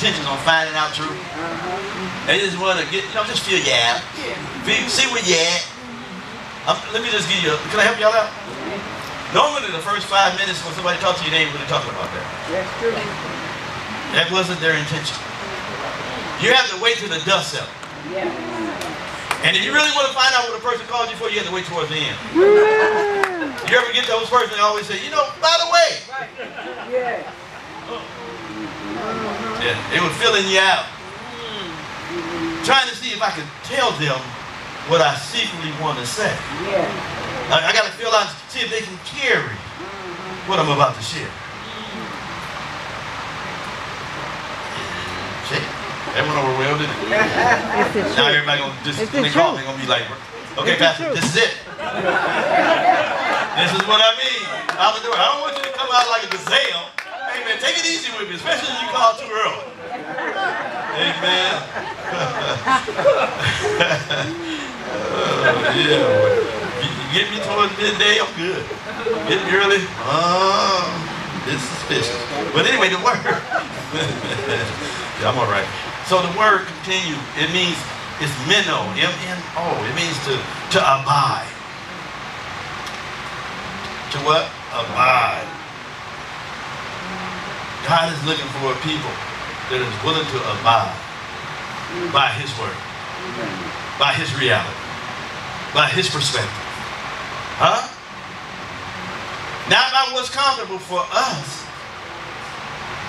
intentions on finding out truth. They just want to get, just feel you out. See where you at. Let me just give you, can I help y'all out? Normally the first 5 minutes when somebody talks to you, they ain't really talking about that. That's true. That wasn't their intention. You have to wait till the dust settles. Yeah. And if you really want to find out what a person called you for, you have to wait towards the end. You ever get those persons that always say, by the way. Yeah. Yeah, they were filling you out. Trying to see if I could tell them what I secretly want to say. Yeah. I got to feel out, see if they can carry what I'm about to share. Shit. That went over well, didn't it? Now everybody gonna just when they call, they're gonna be like, okay, Pastor, this is it. This is what I mean. Out the door. I don't want you to come out like a gazelle. Hey man, take it easy with me, especially if you call too early. Amen. Yeah. You get me towards midday, I'm good. Get me early, it's suspicious. But anyway, the word. Yeah, I'm all right. So the word continue. It means, it's meno, M-N-O. It means to abide. To what? Abide. God is looking for a people that is willing to abide by His word, by His reality, by His perspective. Huh? Not by what's comfortable for us,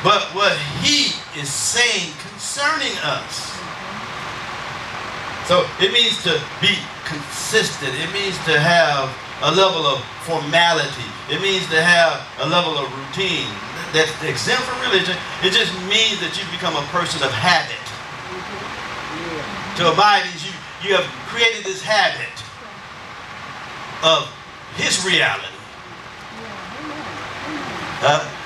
but what He is saying concerning us. So it means to be consistent. It means to have a level of formality. It means to have a level of routine. That's exempt from religion. It just means that you become a person of habit. To abide means you have created this habit of His reality.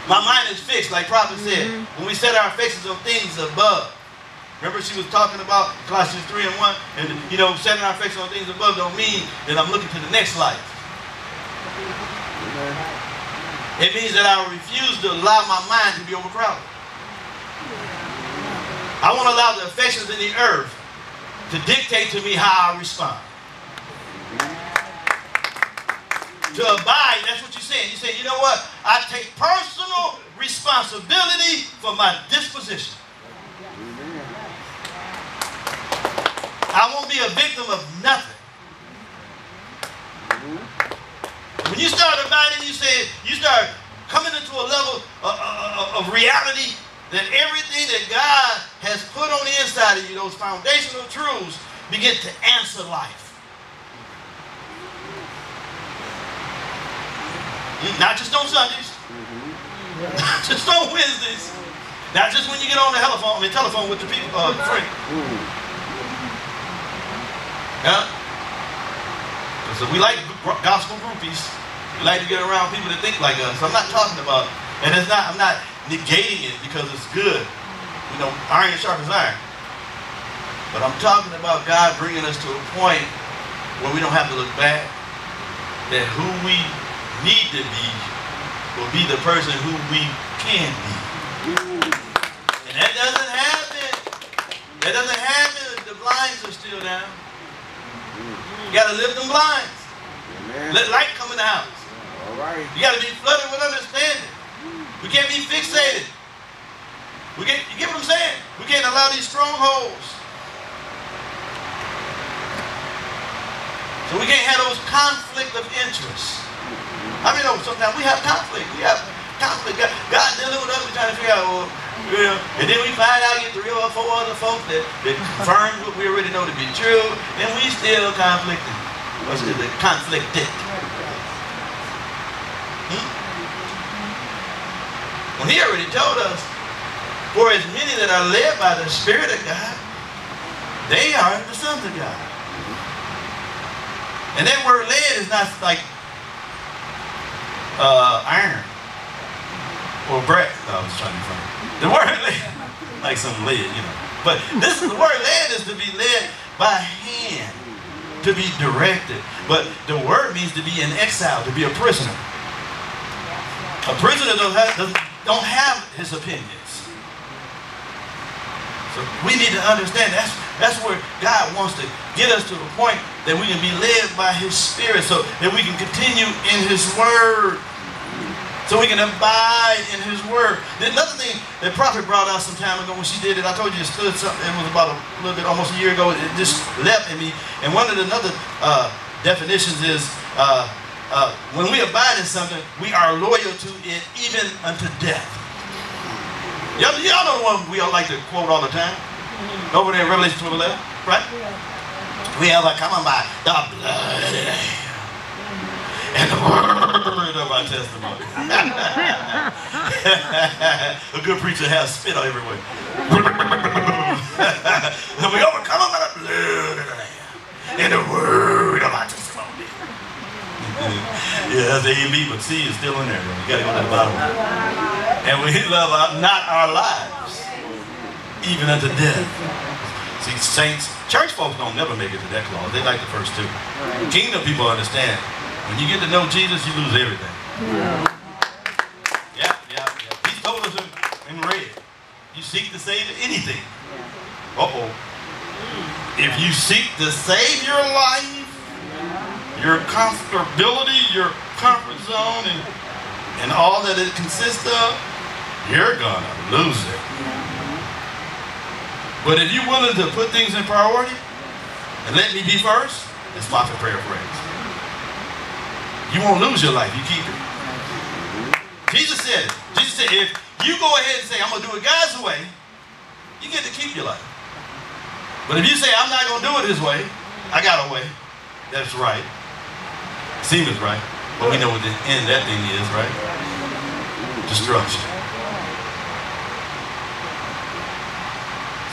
My mind is fixed, like Prophet said, when we set our faces on things above. Remember she was talking about Colossians 3 and 1, and setting our faces on things above don't mean that I'm looking to the next life. It means that I refuse to allow my mind to be overcrowded. I won't allow the affections in the earth to dictate to me how I respond. To abide, that's what you're saying. You say, you know what? I take personal responsibility for my disposition. I won't be a victim of nothing. When you start abiding, you start coming into a level of reality that everything that God has put on the inside of you, those foundational truths, begin to answer life. Not just on Sundays, not just on Wednesdays, not just when you get on the telephone with the people, friend. Yeah? So we like gospel groupies. We like to get around people that think like us. I'm not talking about, and I'm not negating it because it's good. Iron sharpens iron. But I'm talking about God bringing us to a point where we don't have to look back. That who we need to be will be the person who we can be. And that doesn't happen. That doesn't happen if the blinds are still down. You got to lift them blinds. Amen. Let light come in the house. All right. You got to be flooded with understanding. We can't be fixated. You get what I'm saying? We can't allow these strongholds. So we can't have those conflict of interest. I mean, sometimes we have conflict. We have conflict. God dealing with us, we're trying to figure out, and then we find out, get 3 or 4 other folks that confirm what we already know to be true, and we still conflicted. What's it? Conflicted. When He already told us, for as many that are led by the Spirit of God, they are the sons of God. And that word led is not like iron or bread. No, I was trying to be funny. The word led, like some lead, But the word led is to be led by hand, to be directed. But the word means to be in exile, to be a prisoner. A prisoner don't have his opinions. So we need to understand that's where God wants to get us to the point that we can be led by His Spirit, so that we can continue in His Word. So we can abide in His Word. There's another thing that Prophet brought out some time ago when she did it. I told you it stood something. It was about a little bit, almost a year ago. It just left in me. And one of the other definitions is when we abide in something, we are loyal to it even unto death. Y'all know the one we all like to quote all the time? Over there in Revelation 12:11, right? We have come on by the blood of the Lamb and the word of our testimony. A good preacher has spit everywhere. And we overcome by the blood of the Lamb and the word of our testimony. Yeah, that's A&B, but C is still in there. You got to go to the bottom. And we love not our lives, even unto death. See, saints, church folks don't never make it to that clause. They like the first two. Kingdom people understand. When you get to know Jesus, you lose everything. Yeah. He told us in red, you seek to save anything. Uh-oh. If you seek to save your life, your comfortability, your comfort zone, and all that it consists of, you're gonna lose it. But if you're willing to put things in priority and let me be first, it's Moffett prayer phrase. You won't lose your life, you keep it. Jesus said it. Jesus said, if you go ahead and say, I'm gonna do it God's way, you get to keep your life. But if you say, I'm not gonna do it His way, I got a way, that's right. Seems right. But we know what the end of that thing is, right? Destruction.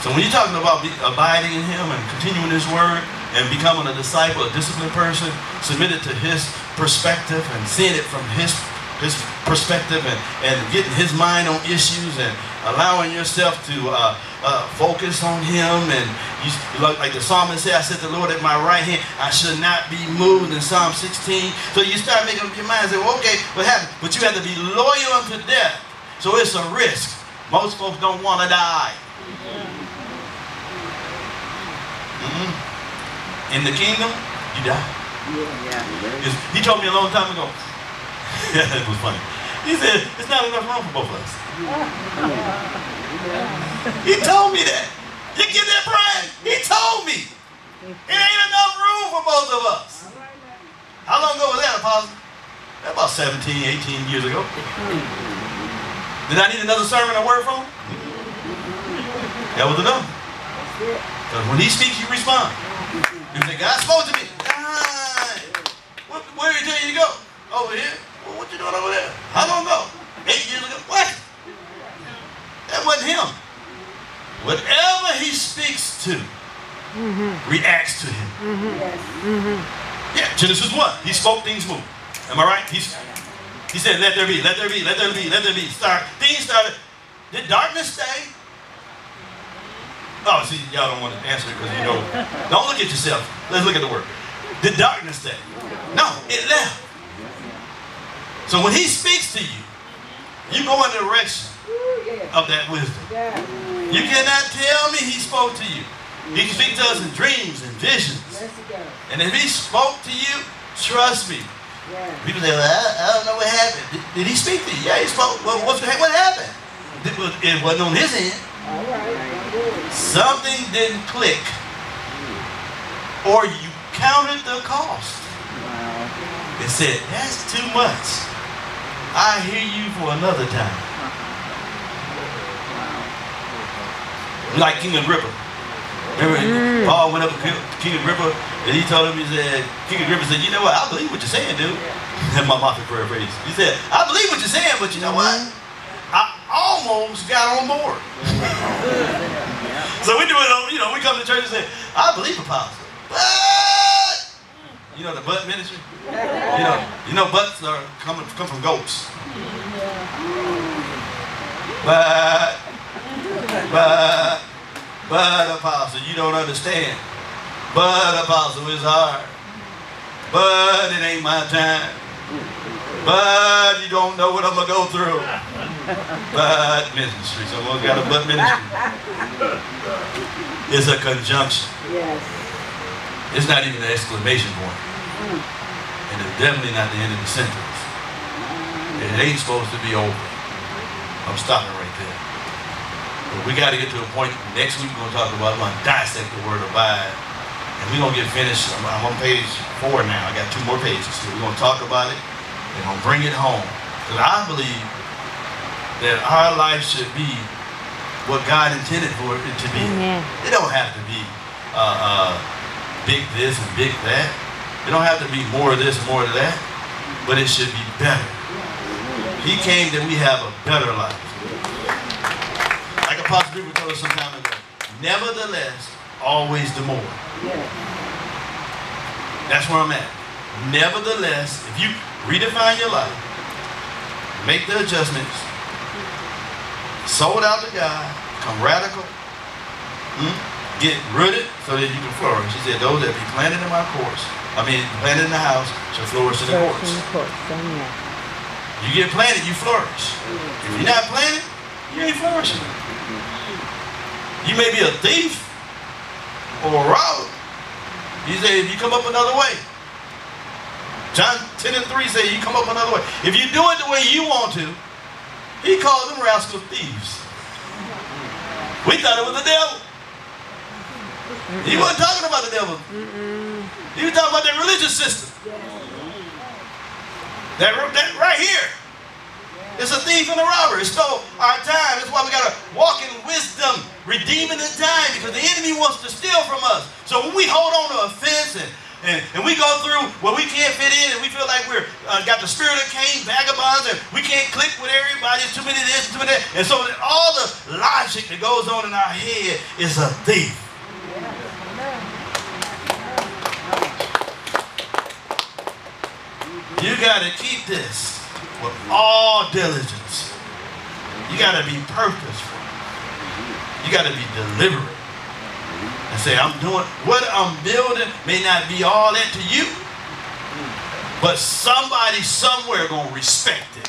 So when you're talking about abiding in Him and continuing His Word and becoming a disciple, a disciplined person, submitted to His perspective and seeing it from His perspective and getting His mind on issues and allowing yourself to focus on Him, and you, like the psalmist said, I said the Lord at my right hand, I should not be moved in Psalm 16. So you start making up your mind and say, well, okay, what happened? But you have to be loyal unto death. So it's a risk. Most folks don't want to die. In the kingdom, you die. He told me a long time ago. It was funny. He said, it's not enough room for both of us. He told me that. You get that, Brian? He told me. It ain't enough room for both of us. How long ago was that, Apostle? That about 17, 18 years ago. Did I need another sermon or word from him? That was enough. Because when He speaks, you respond. You say, God spoke to me. Where did He tell you to go? Over here. Well, what you doing over there? How long ago? 8 years ago. What? That wasn't Him. Whatever He speaks to, reacts to Him. Yeah, Genesis 1. He spoke, things moved. Am I right? He said, let there be, let there be, let there be, let there be. Things started. Did darkness stay? Oh, see, y'all don't want to answer it because you know. Don't look at yourself. Let's look at the word. Did darkness stay? No, it left. So when He speaks to you, you go in the direction of that wisdom. You cannot tell me He spoke to you. He can speak to us in dreams and visions. And if He spoke to you, trust me. People say, well, I don't know what happened. Did He speak to you? Yeah, He spoke. Well, what happened? It wasn't on His end. Something didn't click. Or you counted the cost. And said, that's too much. I hear you for another time. Like King Agrippa. Remember, Paul went up to King Agrippa and he told him, he said, King Agrippa said, you know what, I believe what you're saying, dude. And my Moffett prayer phrase. He said, I believe what you're saying, but you know what? I almost got on board. So we do it, you know, we come to church and say, I believe Apostle, but, you know, the butt ministry? You know butts are come from goats. But Apostle, you don't understand. But Apostle, it's hard. But it ain't my time. But you don't know what I'm going to go through. But ministry. Someone's got a but ministry. It's a conjunction. Yes. It's not even an exclamation point. And it's definitely not the end of the sentence. It ain't supposed to be over. I'm stopping right there. But we got to get to a point. Next week we're going to talk about, we're going to dissect the word abide. And we're going to get finished. I'm on page 4 now. I got 2 more pages. So we're going to talk about it. We're going to bring it home. Because I believe that our life should be what God intended for it to be. Amen. It don't have to be big this and big that. It don't have to be more of this, more of that. But it should be better. He came that we have a better life. Like Apostle Griffin told us some time ago. Nevertheless, always the more. That's where I'm at. Nevertheless, if you redefine your life, make the adjustments, sold out to God, become radical, get rooted so that you can flourish. He said, those that be planted in my courts, planted in the house, shall flourish in the courts. You get planted, you flourish. If you're not planted, you ain't flourishing. You may be a thief or a robber. He said, if you come up another way. John 10:3 says, you come up another way. If you do it the way you want to, he called them rascal thieves. We thought it was the devil. He wasn't talking about the devil. He was talking about that religious system. That right here. It's a thief and a robber. It stole our time. That's why we got to walk in wisdom, redeeming the time, because the enemy wants to steal from us. So when we hold on to offense and we go through where we can't fit in and we feel like we're got the spirit of Cain, vagabonds, and we can't click with everybody, it's too many this, too many that. And so all the logic that goes on in our head is a thief. You got to keep this with all diligence. You got to be purposeful. You got to be deliberate. And say, I'm doing what I'm building may not be all that to you, but somebody somewhere gonna respect it.